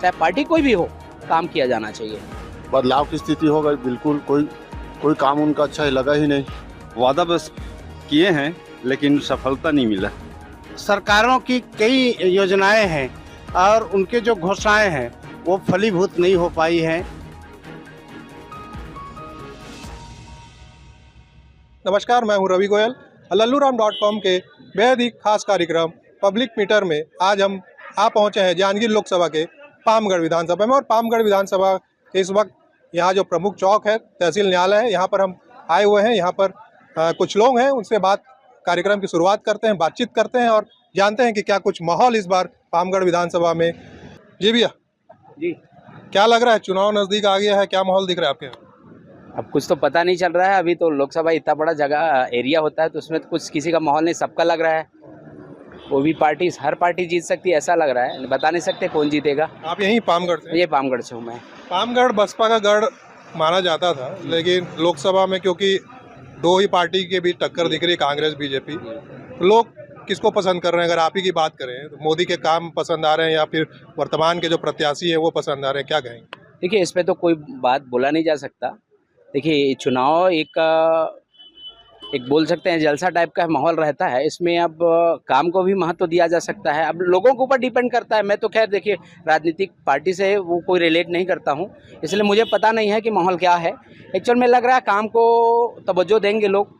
चाहे पार्टी कोई भी हो, काम किया जाना चाहिए। बदलाव की स्थिति हो गई, बिल्कुल कोई काम उनका अच्छा लगा ही नहीं। वादा बस किए हैं लेकिन सफलता नहीं मिला। सरकारों की कई योजनाएं हैं और उनके जो घोषणाएं हैं वो फलीभूत नहीं हो पाई हैं। नमस्कार, मैं हूं रवि गोयल। लल्लूराम.com के बेहद ही खास कार्यक्रम पब्लिक मीटर में आज हम पहुंचे हैं जांजगीर लोकसभा के पामगढ़ विधानसभा में। और पामगढ़ विधानसभा के इस वक्त यहाँ जो प्रमुख चौक है, तहसील न्यायालय है, यहाँ पर हम आए हुए हैं। यहाँ पर कुछ लोग हैं, उनसे कार्यक्रम की शुरुआत करते हैं, बातचीत करते हैं और जानते हैं कि क्या कुछ माहौल इस बार पामगढ़ विधानसभा में। जी भैया जी, क्या लग रहा है, चुनाव नज़दीक आ गया है, क्या माहौल दिख रहा है आपके यहाँ? अब कुछ तो पता नहीं चल रहा है। अभी तो लोकसभा इतना बड़ा जगह एरिया होता है तो उसमें तो कुछ किसी का माहौल नहीं, सबका लग रहा है। वो भी पार्टी, हर पार्टी जीत सकती है ऐसा लग रहा है, बता नहीं सकते कौन जीतेगा। आप यहीं पामगढ़ से? ये पामगढ़ से हूँ मैं। पामगढ़ बसपा का गढ़ माना जाता था, लेकिन लोकसभा में क्योंकि दो ही पार्टी के बीच टक्कर दिख रही है, कांग्रेस बीजेपी, तो लोग किसको पसंद कर रहे हैं? अगर आप ही की बात करें तो मोदी के काम पसंद आ रहे हैं या फिर वर्तमान के जो प्रत्याशी हैं वो पसंद आ रहे हैं, क्या कहेंगे? देखिए, इस पे तो कोई बात बोला नहीं जा सकता। देखिए, चुनाव एक बोल सकते हैं जलसा टाइप का माहौल रहता है। इसमें अब काम को भी महत्व दिया जा सकता है, अब लोगों के ऊपर डिपेंड करता है। मैं तो खैर देखिए राजनीतिक पार्टी से वो कोई रिलेट नहीं करता हूँ, इसलिए मुझे पता नहीं है कि माहौल क्या है। एक्चुअल में लग रहा है काम को तवज्जो देंगे लोग,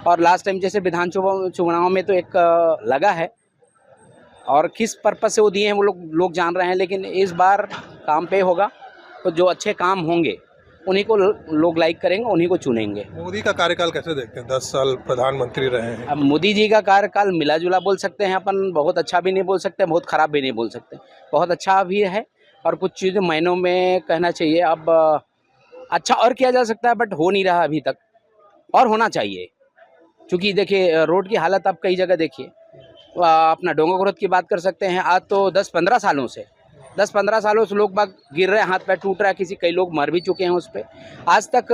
और लास्ट टाइम जैसे विधान चुनाव में तो एक लगा है, और किस पर्पज़ से वो दिए हैं वो लोग जान रहे हैं। लेकिन इस बार काम पे होगा, तो जो अच्छे काम होंगे उन्हीं को लोग लाइक करेंगे, उन्हीं को चुनेंगे। मोदी का कार्यकाल कैसे देखते हैं? 10 साल प्रधानमंत्री रहे हैं। अब मोदी जी का कार्यकाल मिला जुला बोल सकते हैं अपन, बहुत अच्छा भी नहीं बोल सकते, बहुत ख़राब भी नहीं बोल सकते। बहुत अच्छा भी है और कुछ चीज़ें मायनों में कहना चाहिए। अब अच्छा और किया जा सकता है, बट हो नहीं रहा अभी तक, और होना चाहिए। क्योंकि देखिए रोड की हालत आप कई जगह देखिए, अपना डोंगरगढ़ की बात कर सकते हैं। आज तो 10-15 सालों से लोग बाग गिर रहे हैं, हाथ पैर टूट रहा है, कई लोग मर भी चुके हैं उस पर। आज तक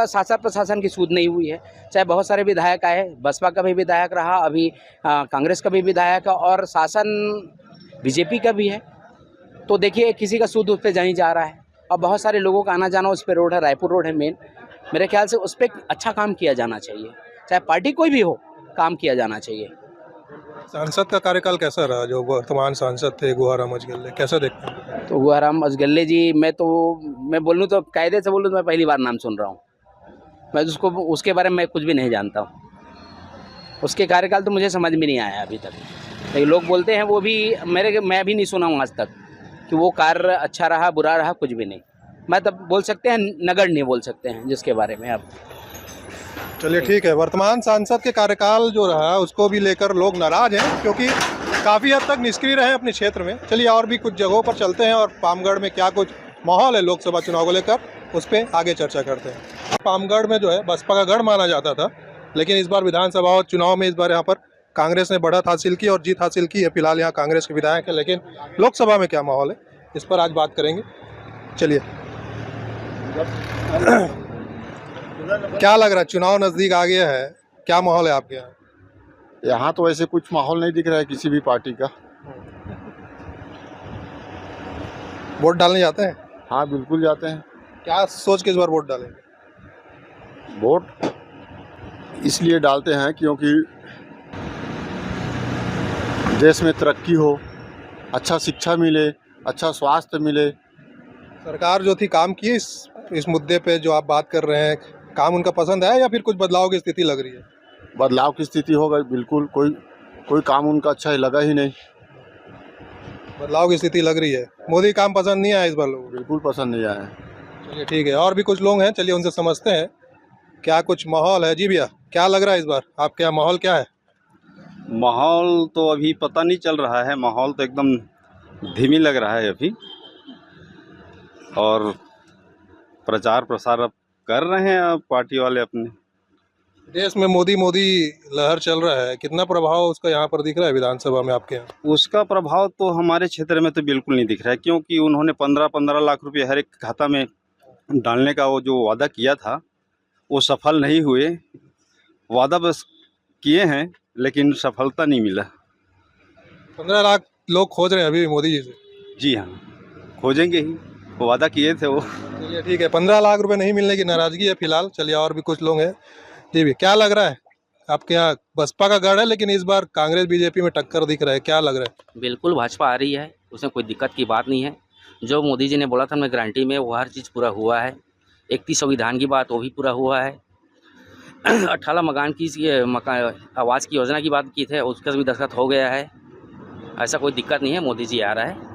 शासन प्रशासन की सूध नहीं हुई है। चाहे बहुत सारे विधायक आए, बसपा का भी विधायक रहा, अभी कांग्रेस का भी विधायक है, और शासन बीजेपी का भी है। तो देखिए किसी का सूद उस पर नहीं जा रहा है, और बहुत सारे लोगों का आना जाना उस पर रोड है, रायपुर रोड है मेन। मेरे ख्याल से उस पर अच्छा काम किया जाना चाहिए, चाहे पार्टी कोई भी हो, काम किया जाना चाहिए। सांसद का कार्यकाल कैसा रहा? जो वर्तमान सांसद थे गुहाराम अजगल्ले, कैसा देखते हैं? तो गुहाराम अजगल्ले जी, मैं बोलूँ तो कायदे से बोलूँ तो मैं पहली बार नाम सुन रहा हूँ। मैं उसके बारे में मैं कुछ भी नहीं जानता हूँ। उसके कार्यकाल तो मुझे समझ में नहीं आया अभी तक। लेकिन लोग बोलते हैं, वो भी मैं भी नहीं सुना हूँ आज तक कि वो कार्य अच्छा रहा बुरा रहा, कुछ भी नहीं। मैं तब बोल सकते हैं नगण्य नहीं बोल सकते हैं जिसके बारे में। अब चलिए ठीक है। वर्तमान सांसद के कार्यकाल जो रहा उसको भी लेकर लोग नाराज हैं, क्योंकि काफ़ी हद तक निष्क्रिय रहे अपने क्षेत्र में। चलिए और भी कुछ जगहों पर चलते हैं और पामगढ़ में क्या कुछ माहौल है लोकसभा चुनाव को लेकर, उस पर आगे चर्चा करते हैं। पामगढ़ में जो है बसपा का गढ़ माना जाता था, लेकिन इस बार विधानसभा और चुनाव में इस बार यहाँ पर कांग्रेस ने बढ़त हासिल की और जीत हासिल की है। फिलहाल यहाँ कांग्रेस के विधायक है, लेकिन लोकसभा में क्या माहौल है इस पर आज बात करेंगे। चलिए क्या लग रहा है, चुनाव नज़दीक आ गया है, क्या माहौल है आपके यहाँ? यहाँ तो ऐसे कुछ माहौल नहीं दिख रहा है किसी भी पार्टी का। वोट डालने जाते हैं? हाँ बिल्कुल जाते हैं। क्या सोच के इस बार वोट डालेंगे? वोट इसलिए डालते हैं क्योंकि देश में तरक्की हो, अच्छा शिक्षा मिले, अच्छा स्वास्थ्य मिले। सरकार जो थी काम की इस मुद्दे पे जो आप बात कर रहे हैं, काम उनका पसंद है या फिर कुछ बदलाव की स्थिति लग रही है? बदलाव की स्थिति हो गई, बिल्कुल कोई काम उनका अच्छा लगा ही नहीं। बदलाव की स्थिति लग रही है। मोदी काम पसंद नहीं आया इस बार लोगों को? बिल्कुल पसंद नहीं आया। चलिए ठीक है, और भी कुछ लोग हैं, चलिए उनसे समझते हैं क्या कुछ माहौल है। जी भैया, क्या लग रहा है इस बार आपके यहाँ माहौल क्या है? माहौल तो अभी पता नहीं चल रहा है, माहौल तो एकदम धीमी लग रहा है अभी, और प्रचार प्रसार अब कर रहे हैं अब पार्टी वाले अपने। देश में मोदी लहर चल रहा है, कितना प्रभाव उसका यहाँ पर दिख रहा है विधानसभा में आपके यहाँ? उसका प्रभाव तो हमारे क्षेत्र में तो बिल्कुल नहीं दिख रहा है, क्योंकि उन्होंने 15-15 लाख रुपए हर एक खाता में डालने का वो जो वादा किया था वो सफल नहीं हुए। वादा बस किए हैं लेकिन सफलता नहीं मिला। 15 लाख लोग खोज रहे हैं अभी भी मोदी जी से। जी हाँ। खोजेंगे ही, वो वादा किए थे वो। चलिए ठीक है, 15 लाख रुपए नहीं मिलने की नाराजगी है फिलहाल। चलिए और भी कुछ लोग हैं। जी भी, क्या लग रहा है आपके यहाँ? बसपा का गढ़ है, लेकिन इस बार कांग्रेस बीजेपी में टक्कर दिख रहा है, क्या लग रहा है? बिल्कुल भाजपा आ रही है, उसमें कोई दिक्कत की बात नहीं है। जो मोदी जी ने बोला था हमें गारंटी में, वो हर चीज़ पूरा हुआ है। 31 संविधान की बात वो भी पूरा हुआ है। 18 मकान की आवास की योजना की बात की थे, उसका भी दस्तखत हो गया है। ऐसा कोई दिक्कत नहीं है, मोदी जी आ रहा है।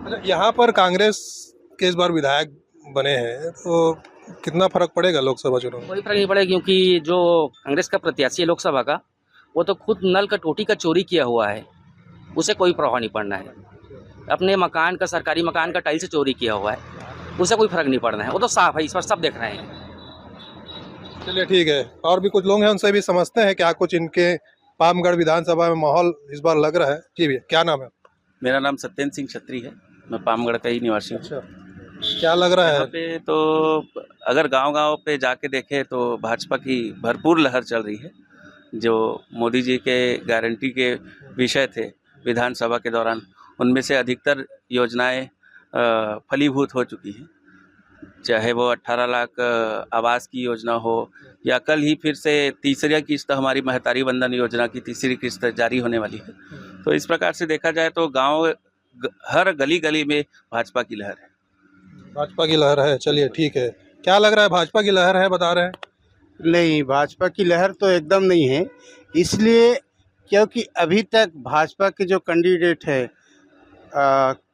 अच्छा, यहाँ पर कांग्रेस के इस बार विधायक बने हैं, तो कितना फर्क पड़ेगा लोकसभा चुनाव में? कोई फर्क नहीं पड़ेगा, क्योंकि जो कांग्रेस का प्रत्याशी है लोकसभा का, वो तो खुद नल का टोटी का चोरी किया हुआ है, उसे कोई प्रभाव नहीं पड़ना है। अपने मकान का, सरकारी मकान का टाइल से चोरी किया हुआ है, उसे कोई फर्क नहीं पड़ना है। वो तो साफ है, इस पर सब देख रहे हैं। चलिए ठीक है, और भी कुछ लोग हैं, उनसे भी समझते हैं क्या कुछ इनके पामगढ़ विधानसभा में माहौल इस बार लग रहा है। जी भैया, क्या नाम है? मेरा नाम सत्येंद्र सिंह छत्री है, मैं पामगढ़ का ही निवासी हूँ। अच्छा, क्या लग रहा यहाँ है? पे तो अगर गांव-गांव पे जाके देखें तो भाजपा की भरपूर लहर चल रही है। जो मोदी जी के गारंटी के विषय थे विधानसभा के दौरान, उनमें से अधिकतर योजनाएं फलीभूत हो चुकी हैं। चाहे वो 18 लाख आवास की योजना हो, या कल ही फिर से तीसरी किस्त हमारी महतारी वंदन योजना की तीसरी किस्त जारी होने वाली है। तो इस प्रकार से देखा जाए तो हर गली गली में भाजपा की लहर है। भाजपा की लहर है, चलिए ठीक है। क्या लग रहा है, भाजपा की लहर है बता रहे हैं? नहीं, भाजपा की लहर तो एकदम नहीं है। इसलिए क्योंकि अभी तक भाजपा के जो कैंडिडेट है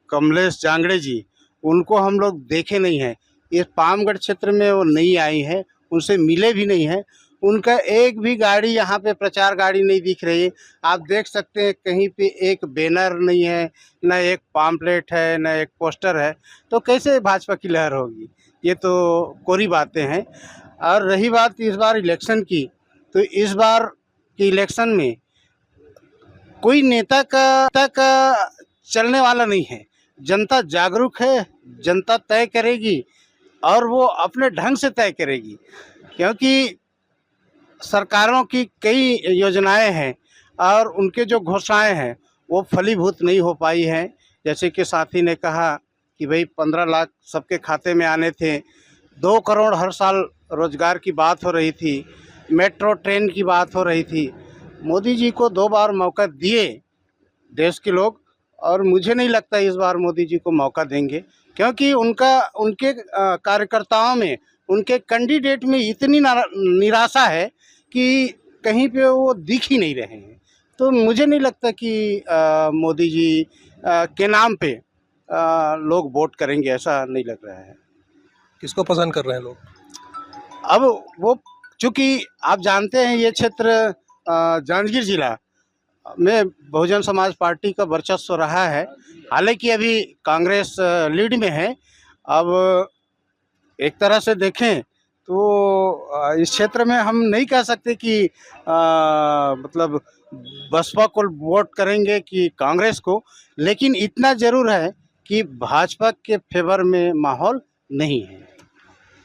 कमलेश जांगड़े जी, उनको हम लोग देखे नहीं हैं। इस पामगढ़ क्षेत्र में वो नहीं आई हैं, उनसे मिले भी नहीं हैं। उनका एक भी गाड़ी यहाँ पे प्रचार गाड़ी नहीं दिख रही है। आप देख सकते हैं कहीं पे एक बैनर नहीं है, न एक पाम्पलेट है, न एक पोस्टर है। तो कैसे भाजपा की लहर होगी? ये तो कोरी बातें हैं। और रही बात इस बार इलेक्शन की, तो इस बार के इलेक्शन में कोई नेता का चलने वाला नहीं है। जनता जागरूक है, जनता तय करेगी और वो अपने ढंग से तय करेगी, क्योंकि सरकारों की कई योजनाएं हैं और उनके जो घोषणाएं हैं वो फलीभूत नहीं हो पाई हैं। जैसे कि साथी ने कहा कि भाई 15 लाख सबके खाते में आने थे, 2 करोड़ हर साल रोजगार की बात हो रही थी, मेट्रो ट्रेन की बात हो रही थी। मोदी जी को 2 बार मौका दिए देश के लोग, और मुझे नहीं लगता इस बार मोदी जी को मौका देंगे, क्योंकि उनके कार्यकर्ताओं में, उनके कैंडिडेट में इतनी निराशा है कि कहीं पे वो दिख ही नहीं रहे हैं। तो मुझे नहीं लगता कि मोदी जी के नाम पे लोग वोट करेंगे, ऐसा नहीं लग रहा है। किसको पसंद कर रहे हैं लोग? अब वो, चूँकि आप जानते हैं ये क्षेत्र जांजगीर जिला में बहुजन समाज पार्टी का वर्चस्व रहा है। हालांकि अभी कांग्रेस लीड में है। अब एक तरह से देखें तो इस क्षेत्र में हम नहीं कह सकते कि मतलब बसपा को वोट करेंगे कि कांग्रेस को, लेकिन इतना ज़रूर है कि भाजपा के फेवर में माहौल नहीं है।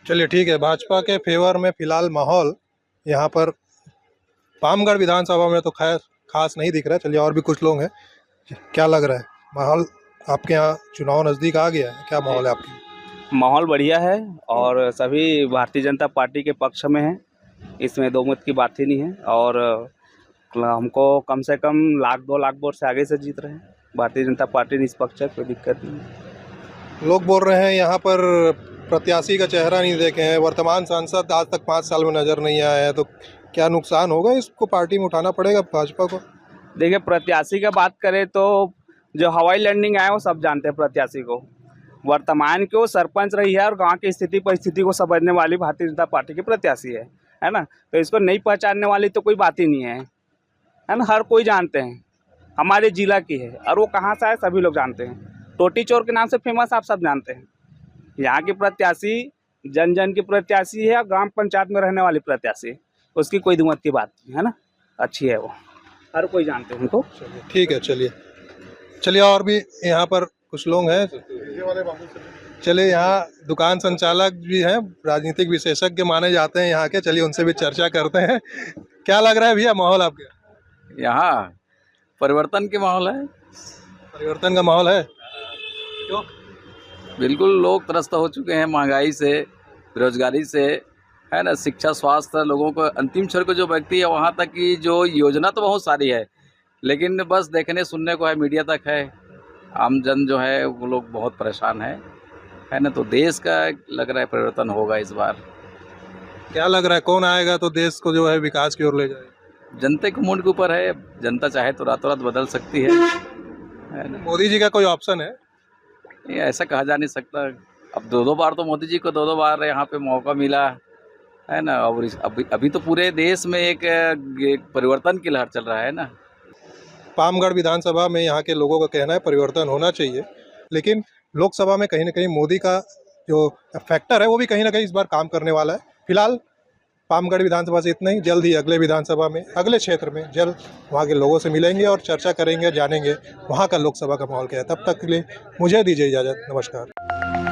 चलिए ठीक है, भाजपा के फेवर में फिलहाल माहौल यहाँ पर पामगढ़ विधानसभा में तो खैर खास नहीं दिख रहा है। चलिए और भी कुछ लोग हैं, क्या लग रहा है माहौल आपके यहाँ? चुनाव नज़दीक आ गया है, क्या माहौल है आपके? माहौल बढ़िया है और सभी भारतीय जनता पार्टी के पक्ष में हैं, इसमें दो मत की बात ही नहीं है। और हमको कम से कम 1-2 लाख वोट से आगे से जीत रहे हैं। भारतीय जनता पार्टी निष्पक्ष है, कोई दिक्कत नहीं है। लोग बोल रहे हैं यहाँ पर प्रत्याशी का चेहरा नहीं देखे हैं, वर्तमान सांसद आज तक 5 साल में नज़र नहीं आया है, तो क्या नुकसान होगा? इसको पार्टी में उठाना पड़ेगा भाजपा को। देखिए, प्रत्याशी का बात करें तो जो हवाई लैंडिंग आए वो सब जानते हैं प्रत्याशी को। वर्तमान के वो सरपंच रही है और गांव की स्थिति परिस्थिति को समझने वाली भारतीय जनता पार्टी की प्रत्याशी है ना। तो इसको नहीं पहचानने वाली तो कोई बात ही नहीं है ना। हर कोई जानते हैं, हमारे जिला की है और वो कहाँ से है सभी लोग जानते हैं। टोटी चोर के नाम से फेमस आप सब जानते हैं। यहाँ की प्रत्याशी जन जन की प्रत्याशी है और ग्राम पंचायत में रहने वाली प्रत्याशी, उसकी कोई दुमत की बात नहीं है ना। अच्छी है वो, हर कोई जानते हैं उनको। चलिए ठीक है, चलिए और भी यहाँ पर कुछ लोग हैं। चलिए, यहाँ दुकान संचालक भी हैं, राजनीतिक विशेषज्ञ माने जाते हैं यहाँ के। चलिए उनसे भी चर्चा करते हैं। क्या लग रहा है भैया माहौल आपके? यहाँ परिवर्तन के माहौल है। परिवर्तन का माहौल है। क्यों? बिल्कुल लोग त्रस्त हो चुके हैं महंगाई से, बेरोजगारी से, है ना। शिक्षा, स्वास्थ्य, लोगों को अंतिम क्षण को जो व्यक्ति है वहाँ तक की जो योजना तो बहुत सारी है, लेकिन बस देखने सुनने को है, मीडिया तक है। आम जन जो है वो लोग बहुत परेशान है ना। तो देश का लग रहा है परिवर्तन होगा इस बार। क्या लग रहा है कौन आएगा तो देश को जो है विकास की ओर ले जाएगा? जनता के मूड के ऊपर है, जनता चाहे तो रातों रात बदल सकती है ना। मोदी जी का कोई ऑप्शन है? ये ऐसा कहा जा नहीं सकता। अब दो बार तो मोदी जी को दो बार यहाँ पे मौका मिला है ना। और अभी तो पूरे देश में एक परिवर्तन की लहर चल रहा है ना। पामगढ़ विधानसभा में यहाँ के लोगों का कहना है परिवर्तन होना चाहिए, लेकिन लोकसभा में कहीं ना कहीं मोदी का जो फैक्टर है वो भी कहीं ना कहीं इस बार काम करने वाला है। फिलहाल पामगढ़ विधानसभा से इतना ही। जल्द ही अगले विधानसभा में, अगले क्षेत्र में जल्द वहाँ के लोगों से मिलेंगे और चर्चा करेंगे, जानेंगे वहाँ का लोकसभा का माहौल क्या है। तब तक के लिए मुझे दीजिए इजाज़त। नमस्कार।